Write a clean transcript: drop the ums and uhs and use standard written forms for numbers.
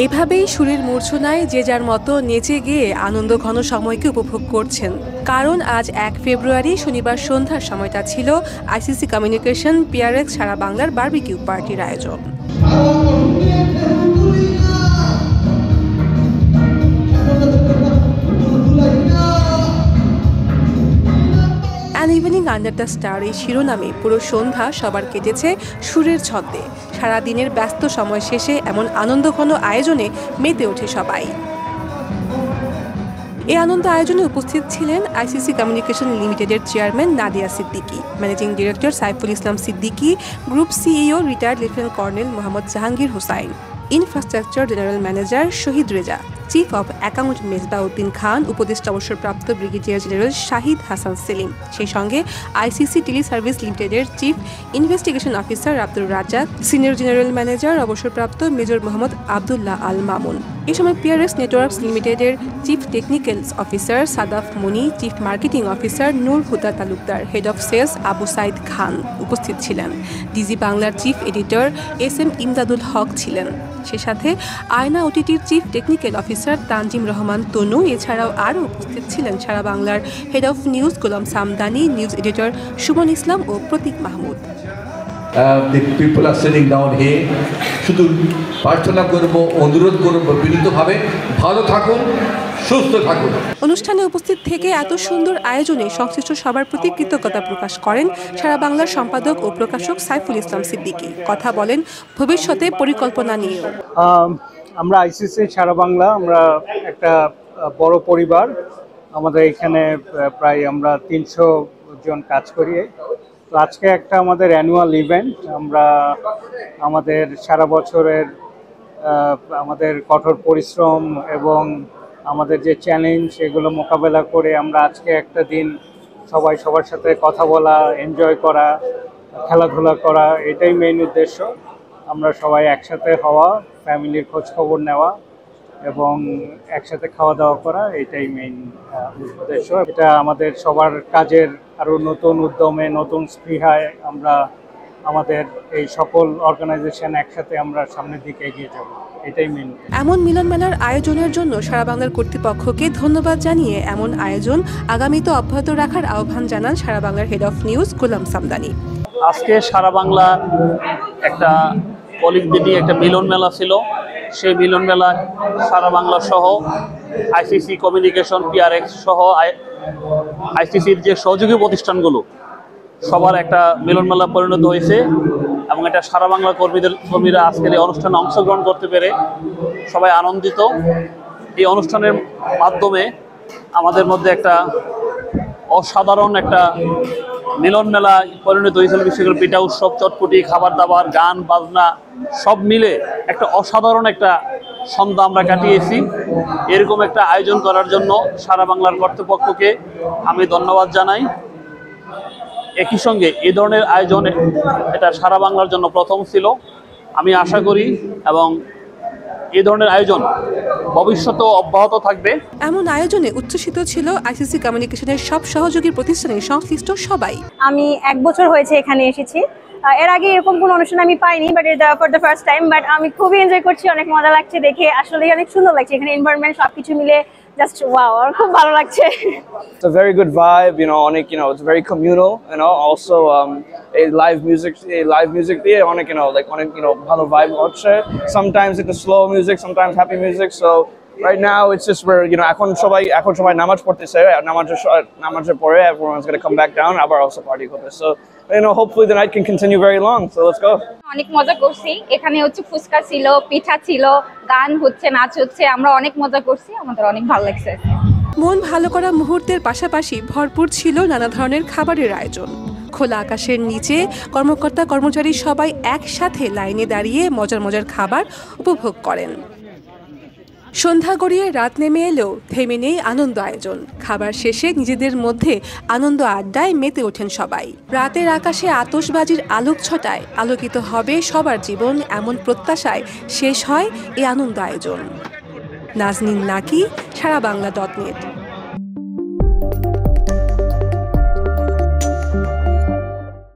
এভাবেই সুরের মূর্ছনায় যে যার মতো নেচে গিয়ে আনন্দ ঘন সময়কে উপভোগ করছেন। কারণ আজ ১ ফেব্রুয়ারি শনিবার সন্ধ্যার সময়টা ছিল আইসিসি কমিউনিকেশন পিআরএক্স সারা বাংলার বারবিকিউ পার্টির আয়োজন। ইভিনিং আন্ডার দ্য স্টার এই শিরোনামে পুরো সন্ধ্যা সবার কেটেছে সুরের ছন্দে। সারাদিনের ব্যস্ত সময় শেষে এমন আনন্দঘন আয়োজনে মেতে ওঠে সবাই। এই আনন্দ আয়োজনে উপস্থিত ছিলেন আইসিসি কমিউনিকেশন লিমিটেডের chairman Nadia Siddiqui, managing director Saiful Islam Siddiqui, group CEO retired lieutenant colonel Mohammad Jahangir Hossain, infrastructure general manager Shahid Reza, chief of account Mezbauddin Khan, উপদেষ্টা অবসরপ্রাপ্ত ব্রিগেডিয়ার জেনারেল শাহিদ হাসান সেলিম, সেই সঙ্গে আইসিসি টেলি সার্ভিস লিমিটেডের chief investigation officer Abdur Razzak, senior general manager অবসরপ্রাপ্ত মেজর মোহাম্মদ আবদুল্লাহ আল মামুন। এ সময় পিআরএক্স নেটওয়ার্কস লিমিটেডের chief technical officer Sadaf Moni, chief marketing officer Nur Huda Talukdar, head of sales Abu Saeed Khan উপস্থিত ছিলেন। ডিজি বাংলার chief editor SM. Imdadul Haque ছিলেন। সে সাথে আয়না ওটিটির chief technical officer Tanzim Rahman Tonu, এছাড়াও আরও উপস্থিত ছিলেন সারা বাংলার head of news Golam Samdani, news editor Sumon Islam ও Protik Mahmud. The people are sitting down here. শুধু প্রার্থনা করব, অনুরোধ করব বিনীতভাবে, ভালো থাকুন, সুস্থ থাকুন। অনুষ্ঠানে উপস্থিত থেকে এত সুন্দর আয়োজনে সংশ্লিষ্ট সবার প্রতি কৃতজ্ঞতা প্রকাশ করেন সারা বাংলার সম্পাদক ও প্রকাশক সাইফুল ইসলাম সিদ্দিকী। কথা বলেন ভবিষ্যতে পরিকল্পনা নিয়েও। আমরা আইসিসি সারা বাংলা, আমরা একটা বড় পরিবার। আমাদের এখানে প্রায় আমরা ৩০০ জন কাজ করি। তো আজকে একটা আমাদের অ্যানুয়াল ইভেন্ট। আমরা আমাদের সারা বছরের আমাদের কঠোর পরিশ্রম এবং আমাদের যে চ্যালেঞ্জ এগুলো মোকাবেলা করে আমরা আজকে একটা দিন সবাই সবার সাথে কথা বলা, এনজয় করা, খেলাধুলা করা, এটাই মেইন উদ্দেশ্য। আমরা সবাই একসাথে হওয়া, ফ্যামিলির খোঁজ খবর নেওয়া এবং একসাথে খাওয়া দাওয়া করা, এটাই মেইন উদ্দেশ্য। এটা আমাদের সবার কাজের আরও নতুন উদ্যমে, নতুন স্পৃহায় আমরা আমাদের এই সকল অর্গানাইজেশন একসাথে আমরা সামনের দিকে এগিয়ে যাব, এটাই মেইন। এমন মিলন মেলার আয়োজনের জন্য সারা বাংলার কর্তৃপক্ষকে ধন্যবাদ জানিয়ে এমন আয়োজন আগামীতে অব্যাহত রাখার আহ্বান জানান সারা বাংলার head of news Golam Samdani. আজকে সারা বাংলা একটা কলিগদের নিয়ে একটা মিলন মেলা ছিল। সেই মিলন মেলা সারা বাংলা সহ আইসিসি কমিউনিকেশন, পিআরএক্স সহ আইসিসির যে সহযোগী প্রতিষ্ঠানগুলো সবার একটা মিলন মেলা পরিণত হয়েছে এবং এটা সারা বাংলা কর্মীরা আজকের এই অনুষ্ঠানে অংশগ্রহণ করতে পেরে সবাই আনন্দিত। এই অনুষ্ঠানের মাধ্যমে আমাদের মধ্যে একটা অসাধারণ একটা মিলন মেলা পরিণত হয়েছিল। বিশেষ করে পিঠা উৎসব, চটপটি, খাবার দাবার, গান বাজনা সব মিলে একটা অসাধারণ একটা সন্ধ্যা আমরা কাটিয়েছি। এরকম একটা আয়োজন করার জন্য সারা বাংলার কর্তৃপক্ষকে আমি ধন্যবাদ জানাই। একই সঙ্গে এই ধরনের আয়োজন এটা সারা বাংলার জন্য প্রথম ছিল। আমি আশা করি এবং এই ধরনের আয়োজন ভবিষ্যতেও অব্যাহত থাকবে। এমন আয়োজনে উচ্ছ্বসিত ছিল আইসিসি কমিউনিকেশনের সব সহযোগী প্রতিষ্ঠানের সংশ্লিষ্ট সবাই। আমি 1 বছর হয়েছে এখানে এসেছি। এর আগে এরকম কোনো অনুষ্ঠান আমি পাইনি, বাট এটা for the first time. But আমি খুবই এনজয় করছি, অনেক মজা লাগছে দেখে, আসলেই অনেক সুন্দর লাগছে এখানে এনভায়রনমেন্ট সবকিছু মিলে জাস্ট ওয়াও, আর খুব ভালো লাগছে। It's a very good vibe, অনেক it's very communal, also a live music দিয়ে অনেক অনেক ভালো vibe হচ্ছে। Sometimes it's slow music, sometimes happy music, so right now it's just where এখন সবাই নামাজ পড়তেছে, নামাজের পরে everyone's going to come back down, আবার also party করবে। So hopefully the night can continue very long, so let's go. অনেক মজা করছি। এখানে হচ্ছে ফুচকা ছিল, পিঠা ছিল, গান হচ্ছে, নাচ হচ্ছে, আমরা অনেক মজা করছি, আমাদের অনেক ভালো লাগছে। মন ভালো করা মুহূর্তের পাশাপাশি ভরপুর ছিল নানা ধরনের খাবারের আয়োজন। খোলা আকাশের নিচে কর্মকর্তা কর্মচারী সবাই একসাথে লাইনে দাঁড়িয়ে মজার খাবার উপভোগ করেন। সন্ধ্যা গড়িয়ে রাত নেমে এলেও থেমে নেই আনন্দ আয়োজন। খাবার শেষে নিজেদের মধ্যে আনন্দ আড্ডায় মেতে ওঠেন সবাই। রাতের আকাশে আতশবাজির আলোক ছটায় আলোকিত হবে সবার জীবন, এমন প্রত্যাশায় শেষ হয় এই আনন্দ আয়োজন। নাজনীন নাকি, সারা বাংলা .net।